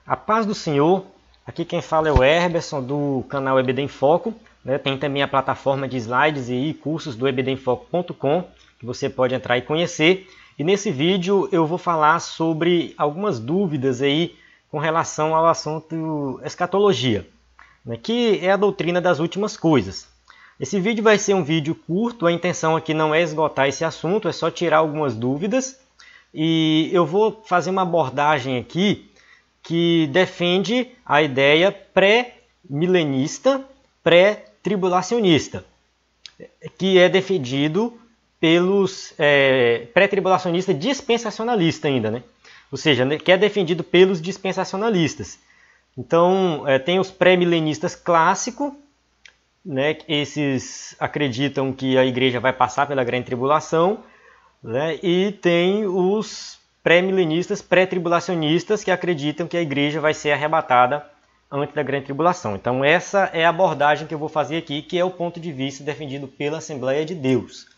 A paz do Senhor, aqui quem fala é o Herberson do canal EBD em Foco, né? Tem também a plataforma de slides e cursos do ebdemfoco.com que você pode entrar e conhecer. E nesse vídeo eu vou falar sobre algumas dúvidas aí com relação ao assunto escatologia, né? Que é a doutrina das últimas coisas. Esse vídeo vai ser um vídeo curto, a intenção aqui não é esgotar esse assunto, é só tirar algumas dúvidas. E eu vou fazer uma abordagem aqui que defende a ideia pré-milenista, pré-tribulacionista, que é defendido pelos pré-tribulacionista dispensacionalista ainda, né? Ou seja, que é defendido pelos dispensacionalistas. Então, tem os pré-milenistas clássicos, né? Esses acreditam que a igreja vai passar pela grande tribulação, né? E tem os pré-milenistas, pré-tribulacionistas, que acreditam que a igreja vai ser arrebatada antes da grande tribulação. Então essa é a abordagem que eu vou fazer aqui, que é o ponto de vista defendido pela Assembleia de Deus.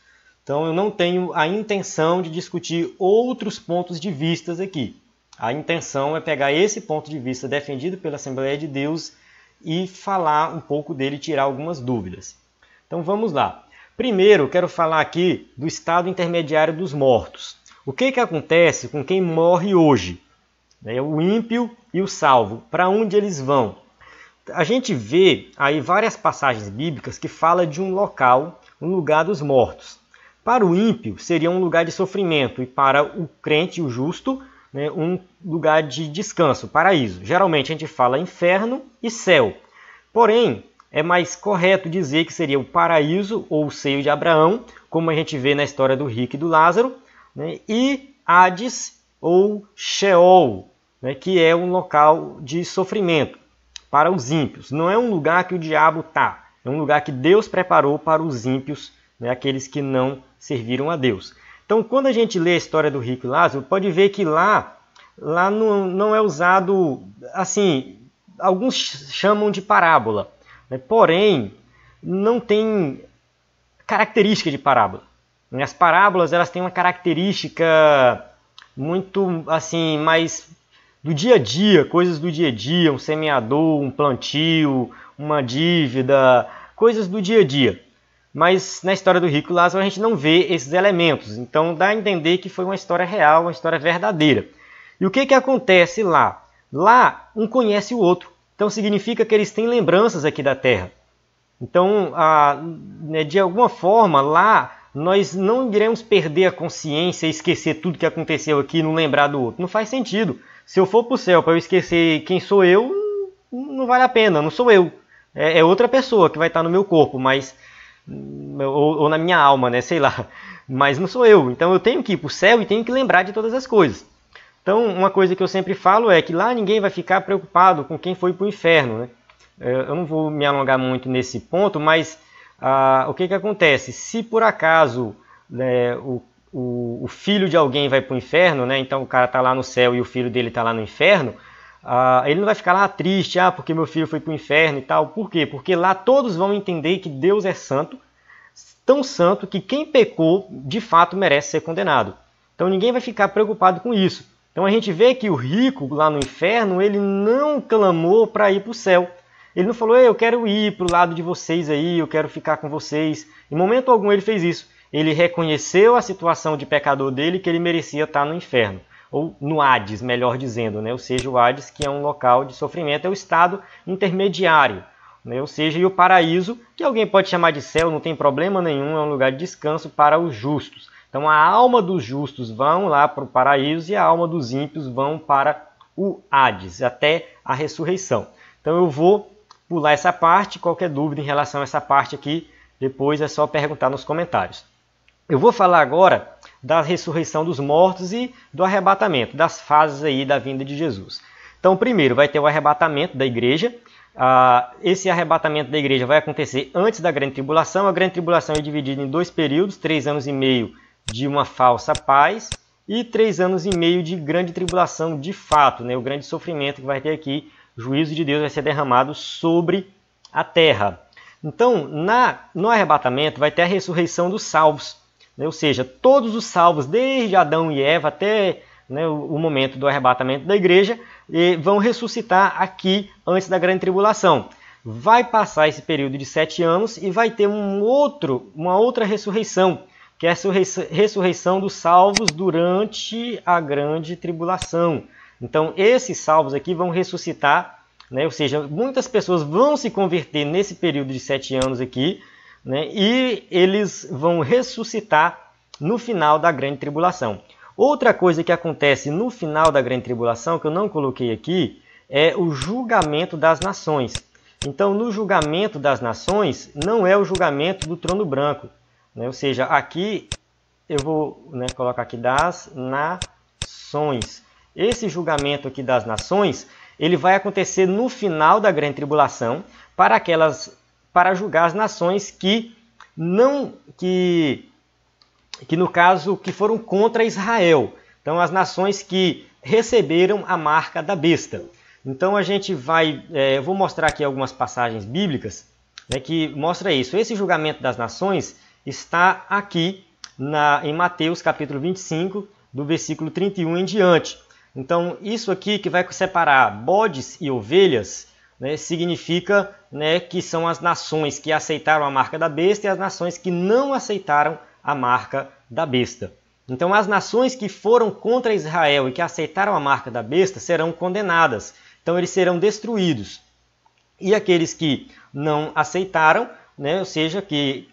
Então eu não tenho a intenção de discutir outros pontos de vista aqui. A intenção é pegar esse ponto de vista defendido pela Assembleia de Deus e falar um pouco dele e tirar algumas dúvidas. Então vamos lá. Primeiro eu quero falar aqui do estado intermediário dos mortos. O que acontece com quem morre hoje? O ímpio e o salvo. Para onde eles vão? A gente vê aí várias passagens bíblicas que falam de um local, um lugar dos mortos. Para o ímpio seria um lugar de sofrimento e para o crente, o justo, né, um lugar de descanso, paraíso. Geralmente a gente fala inferno e céu. Porém, é mais correto dizer que seria o paraíso ou o seio de Abraão, como a gente vê na história do rico e do Lázaro, né, e Hades ou Sheol, né, que é um local de sofrimento para os ímpios. Não é um lugar que o diabo está, é um lugar que Deus preparou para os ímpios, né, aqueles que não serviram a Deus. Então, quando a gente lê a história do rico e Lázaro, pode ver que lá não é usado, assim, alguns chamam de parábola, né, porém, não tem característica de parábola. As parábolas elas têm uma característica muito assim, mais do dia a dia, coisas do dia a dia, um semeador, um plantio, uma dívida, coisas do dia a dia. Mas na história do rico e Lázaro a gente não vê esses elementos, então dá a entender que foi uma história real, uma história verdadeira. E o que acontece lá? Lá um conhece o outro, então significa que eles têm lembranças aqui da terra. Então, de alguma forma, lá nós não iremos perder a consciência e esquecer tudo que aconteceu aqui e não lembrar do outro. Não faz sentido. Se eu for para o céu para eu esquecer quem sou eu, não vale a pena, não sou eu. É outra pessoa que vai estar no meu corpo, mas ou na minha alma, né? Sei lá. Mas não sou eu. Então eu tenho que ir para o céu e tenho que lembrar de todas as coisas. Então, uma coisa que eu sempre falo é que lá ninguém vai ficar preocupado com quem foi para o inferno, né? Eu não vou me alongar muito nesse ponto, mas o que acontece? Se por acaso, né, o filho de alguém vai para o inferno, né, então o cara está lá no céu e o filho dele está lá no inferno, ele não vai ficar lá triste, porque meu filho foi para o inferno e tal. Por quê? Porque lá todos vão entender que Deus é santo, tão santo que quem pecou de fato merece ser condenado. Então ninguém vai ficar preocupado com isso. Então a gente vê que o rico lá no inferno, ele não clamou para ir para o céu. Ele não falou, eu quero ir para o lado de vocês aí, eu quero ficar com vocês. Em momento algum ele fez isso. Ele reconheceu a situação de pecador dele, que ele merecia estar no inferno. Ou no Hades, melhor dizendo, né? Ou seja, o Hades, que é um local de sofrimento, é o estado intermediário. Né? Ou seja, e o paraíso, que alguém pode chamar de céu, não tem problema nenhum, é um lugar de descanso para os justos. Então a alma dos justos vão lá para o paraíso e a alma dos ímpios vão para o Hades, até a ressurreição. Então eu vou pular essa parte. Qualquer dúvida em relação a essa parte aqui, depois é só perguntar nos comentários. Eu vou falar agora da ressurreição dos mortos e do arrebatamento, das fases aí da vinda de Jesus. Então, primeiro vai ter o arrebatamento da igreja. Esse arrebatamento da igreja vai acontecer antes da grande tribulação. A grande tribulação é dividida em 2 períodos, 3 anos e meio de uma falsa paz e 3 anos e meio de grande tribulação de fato, né? O grande sofrimento que vai ter aqui. O juízo de Deus vai ser derramado sobre a terra. Então, no arrebatamento, vai ter a ressurreição dos salvos. Né? Ou seja, todos os salvos, desde Adão e Eva até, né, o momento do arrebatamento da igreja, vão ressuscitar aqui antes da grande tribulação. Vai passar esse período de 7 anos e vai ter uma outra ressurreição, que é a ressurreição dos salvos durante a grande tribulação. Então, esses salvos aqui vão ressuscitar, né? Ou seja, muitas pessoas vão se converter nesse período de 7 anos aqui, né? E eles vão ressuscitar no final da grande tribulação. Outra coisa que acontece no final da grande tribulação, que eu não coloquei aqui, é o julgamento das nações. Então, no julgamento das nações, não é o julgamento do trono branco, né? Ou seja, aqui eu vou, né, colocar aqui das nações. Esse julgamento aqui das nações, ele vai acontecer no final da grande tribulação para julgar as nações que no caso, que foram contra Israel. Então, as nações que receberam a marca da besta. Então, eu vou mostrar aqui algumas passagens bíblicas, né, que mostra isso. Esse julgamento das nações está aqui em Mateus capítulo 25, do versículo 31 em diante. Então, isso aqui que vai separar bodes e ovelhas, né, significa, né, que são as nações que aceitaram a marca da besta e as nações que não aceitaram a marca da besta. Então, as nações que foram contra Israel e que aceitaram a marca da besta serão condenadas. Então, eles serão destruídos. E aqueles que não aceitaram, né, ou seja, que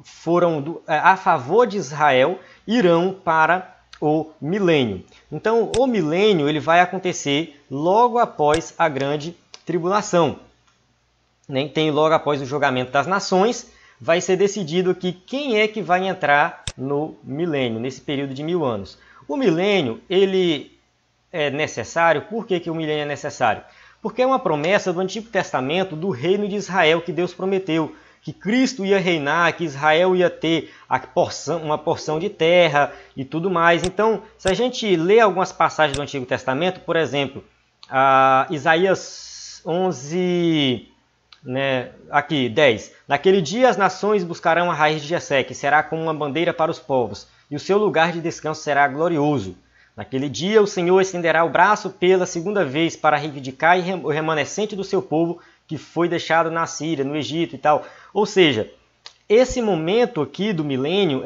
foram a favor de Israel, irão para o milênio. Então, o milênio ele vai acontecer logo após a grande tribulação. Tem logo após o julgamento das nações, vai ser decidido aqui quem é que vai entrar no milênio, nesse período de 1000 anos. O milênio, ele é necessário. Por que o milênio é necessário? Porque é uma promessa do Antigo Testamento do reino de Israel que Deus prometeu, que Cristo ia reinar, que Israel ia ter uma porção de terra e tudo mais. Então, se a gente lê algumas passagens do Antigo Testamento, por exemplo, Isaías 11, né, aqui, 10. Naquele dia as nações buscarão a raiz de Jessé, que será como uma bandeira para os povos, e o seu lugar de descanso será glorioso. Naquele dia o Senhor estenderá o braço pela segunda vez para reivindicar o remanescente do seu povo que foi deixado na Síria, no Egito e tal. Ou seja, esse momento aqui do milênio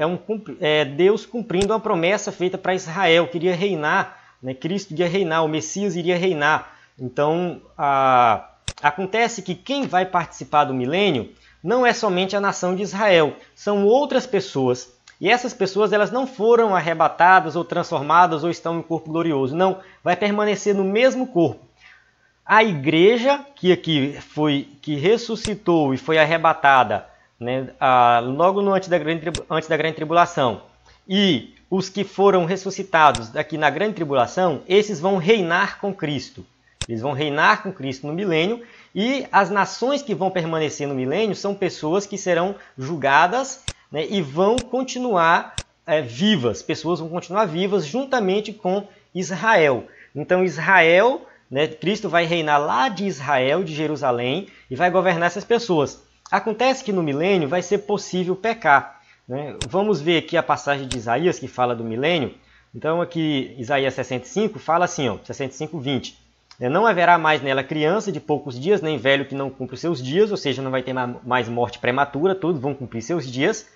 é Deus cumprindo uma promessa feita para Israel, que iria reinar, né? Cristo iria reinar, o Messias iria reinar. Então, acontece que quem vai participar do milênio não é somente a nação de Israel, são outras pessoas. E essas pessoas elas não foram arrebatadas ou transformadas ou estão em corpo glorioso. Não, vai permanecer no mesmo corpo. A igreja que ressuscitou e foi arrebatada, né, logo antes da grande tribulação, e os que foram ressuscitados aqui na grande tribulação, esses vão reinar com Cristo. Eles vão reinar com Cristo no milênio, e as nações que vão permanecer no milênio são pessoas que serão julgadas, né, e vão continuar vivas. Pessoas vão continuar vivas juntamente com Israel. Então Israel, né, Cristo vai reinar lá de Israel, de Jerusalém, e vai governar essas pessoas. Acontece que no milênio vai ser possível pecar, né? Vamos ver aqui a passagem de Isaías que fala do milênio. Então aqui Isaías 65 fala assim, 65:20. Não haverá mais nela criança de poucos dias, nem velho que não cumpra os seus dias, ou seja, não vai ter mais morte prematura, todos vão cumprir seus dias.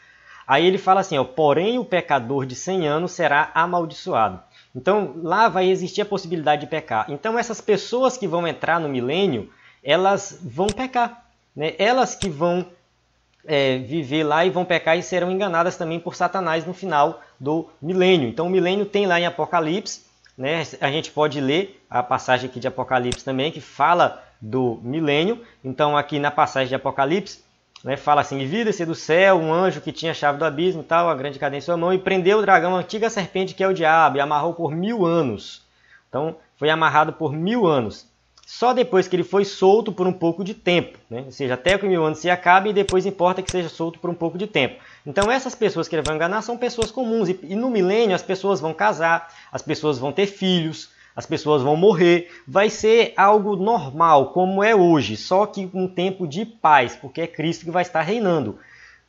Aí ele fala assim, porém o pecador de 100 anos será amaldiçoado. Então lá vai existir a possibilidade de pecar. Então essas pessoas que vão entrar no milênio, elas vão pecar, né? Elas que vão viver lá e vão pecar e serão enganadas também por Satanás no final do milênio. Então o milênio tem lá em Apocalipse, né? A gente pode ler a passagem aqui de Apocalipse também, que fala do milênio. Então aqui na passagem de Apocalipse, né, fala assim, e vi descer do céu um anjo que tinha a chave do abismo e tal, a grande cadeia em sua mão, e prendeu o dragão, a antiga serpente que é o diabo, e amarrou por 1000 anos. Então foi amarrado por 1000 anos. Só depois que ele foi solto por um pouco de tempo, né? Ou seja, até que 1000 anos se acabe e depois importa que seja solto por um pouco de tempo. Então essas pessoas que ele vai enganar são pessoas comuns. E no milênio as pessoas vão casar, as pessoas vão ter filhos, as pessoas vão morrer. Vai ser algo normal, como é hoje, só que um tempo de paz, porque é Cristo que vai estar reinando.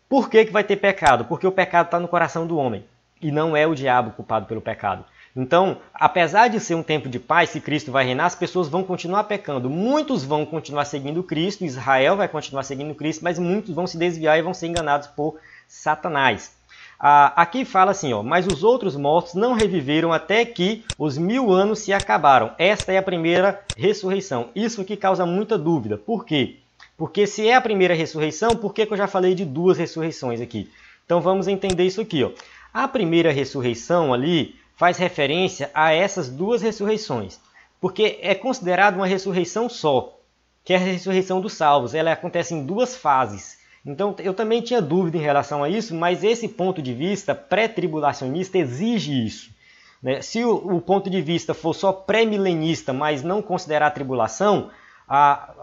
Por que vai ter pecado? Porque o pecado está no coração do homem e não é o diabo culpado pelo pecado. Então, apesar de ser um tempo de paz, que Cristo vai reinar, as pessoas vão continuar pecando. Muitos vão continuar seguindo Cristo, Israel vai continuar seguindo Cristo, mas muitos vão se desviar e vão ser enganados por Satanás. Aqui fala assim, ó, mas os outros mortos não reviveram até que os 1000 anos se acabaram. Esta é a primeira ressurreição. Isso que causa muita dúvida. Por quê? Porque se é a primeira ressurreição, por que eu já falei de 2 ressurreições aqui? Então vamos entender isso aqui, ó. A primeira ressurreição ali faz referência a essas 2 ressurreições, porque é considerada uma ressurreição só, que é a ressurreição dos salvos. Ela acontece em 2 fases. Então eu também tinha dúvida em relação a isso, mas esse ponto de vista pré-tribulacionista exige isso, né? Se o ponto de vista for só pré-milenista, mas não considerar a tribulação,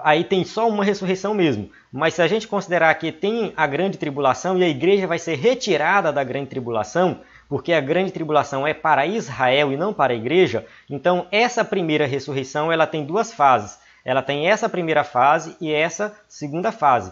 aí tem só uma ressurreição mesmo. Mas se a gente considerar que tem a grande tribulação e a igreja vai ser retirada da grande tribulação, porque a grande tribulação é para Israel e não para a igreja, então essa primeira ressurreição ela tem 2 fases. Ela tem essa primeira fase e essa segunda fase.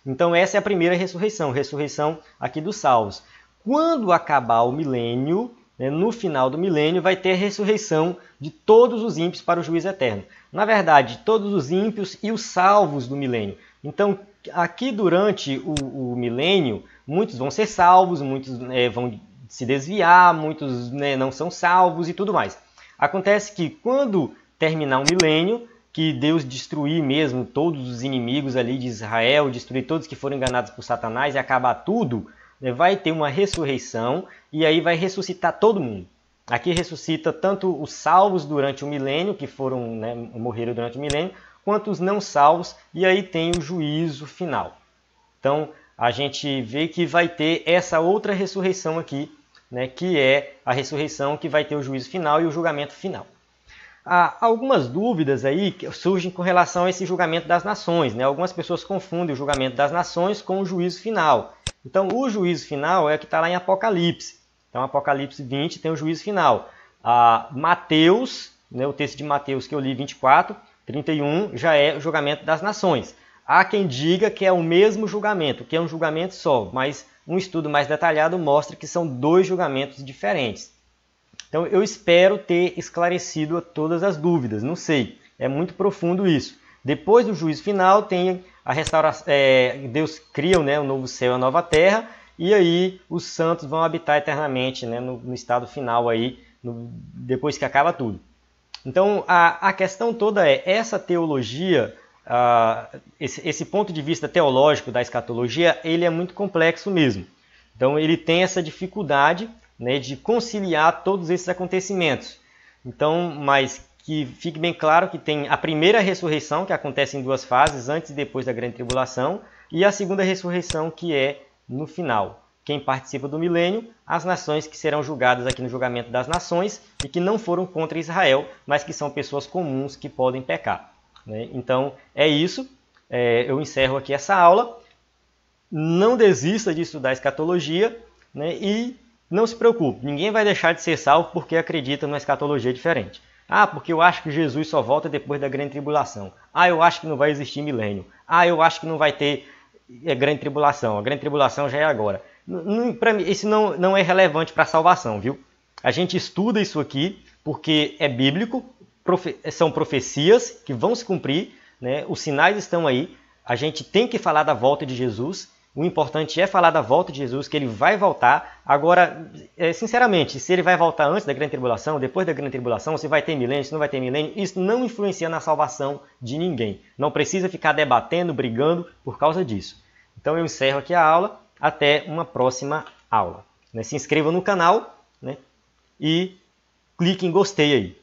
Então essa é a primeira ressurreição, ressurreição aqui dos salvos. Quando acabar o milênio, né, no final do milênio, vai ter a ressurreição de todos os ímpios para o juízo eterno. Na verdade, todos os ímpios e os salvos do milênio. Então, aqui durante o milênio, muitos vão ser salvos, muitos vão se desviar, muitos não são salvos e tudo mais. Acontece que quando terminar o milênio, que Deus destruir mesmo todos os inimigos ali de Israel, destruir todos que foram enganados por Satanás e acabar tudo, vai ter uma ressurreição e aí vai ressuscitar todo mundo. Aqui ressuscita tanto os salvos durante o milênio, que morreram durante o milênio, quanto os não salvos, e aí tem o juízo final. Então, a gente vê que vai ter essa outra ressurreição aqui, né, que é a ressurreição que vai ter o juízo final e o julgamento final. Há algumas dúvidas aí que surgem com relação a esse julgamento das nações, né? Algumas pessoas confundem o julgamento das nações com o juízo final. Então, o juízo final é o que está lá em Apocalipse. Então, Apocalipse 20 tem o juízo final. Mateus, né, o texto de Mateus que eu li, 24, 31, já é o julgamento das nações. Há quem diga que é o mesmo julgamento, que é um julgamento só, mas um estudo mais detalhado mostra que são 2 julgamentos diferentes. Então, eu espero ter esclarecido todas as dúvidas, não sei, é muito profundo isso. Depois do juízo final, tem a restauração, Deus cria, né, o novo céu e a nova terra, e aí os santos vão habitar eternamente, né, no estado final, aí, depois que acaba tudo. Então, a questão toda é, essa teologia, esse ponto de vista teológico da escatologia, ele é muito complexo mesmo. Então, ele tem essa dificuldade, né, de conciliar todos esses acontecimentos. Então, mas que fique bem claro que tem a primeira ressurreição, que acontece em 2 fases, antes e depois da grande tribulação, e a segunda ressurreição, que é no final. Quem participa do milênio, as nações que serão julgadas aqui no julgamento das nações e que não foram contra Israel, mas que são pessoas comuns que podem pecar, né? Então, é isso. Eu encerro aqui essa aula. Não desista de estudar escatologia, né? E não se preocupe, ninguém vai deixar de ser salvo porque acredita numa escatologia diferente. Porque eu acho que Jesus só volta depois da grande tribulação. Eu acho que não vai existir milênio. Eu acho que não vai ter grande tribulação. A grande tribulação já é agora. Para mim, isso não é relevante para a salvação, viu? A gente estuda isso aqui porque é bíblico, são profecias que vão se cumprir, né? Os sinais estão aí. A gente tem que falar da volta de Jesus. O importante é falar da volta de Jesus, que ele vai voltar. Agora, sinceramente, se ele vai voltar antes da grande tribulação, depois da grande tribulação, se vai ter milênio, se não vai ter milênio, isso não influencia na salvação de ninguém. Não precisa ficar debatendo, brigando por causa disso. Então eu encerro aqui a aula. Até uma próxima aula. Se inscreva no canal, né? E clique em gostei aí.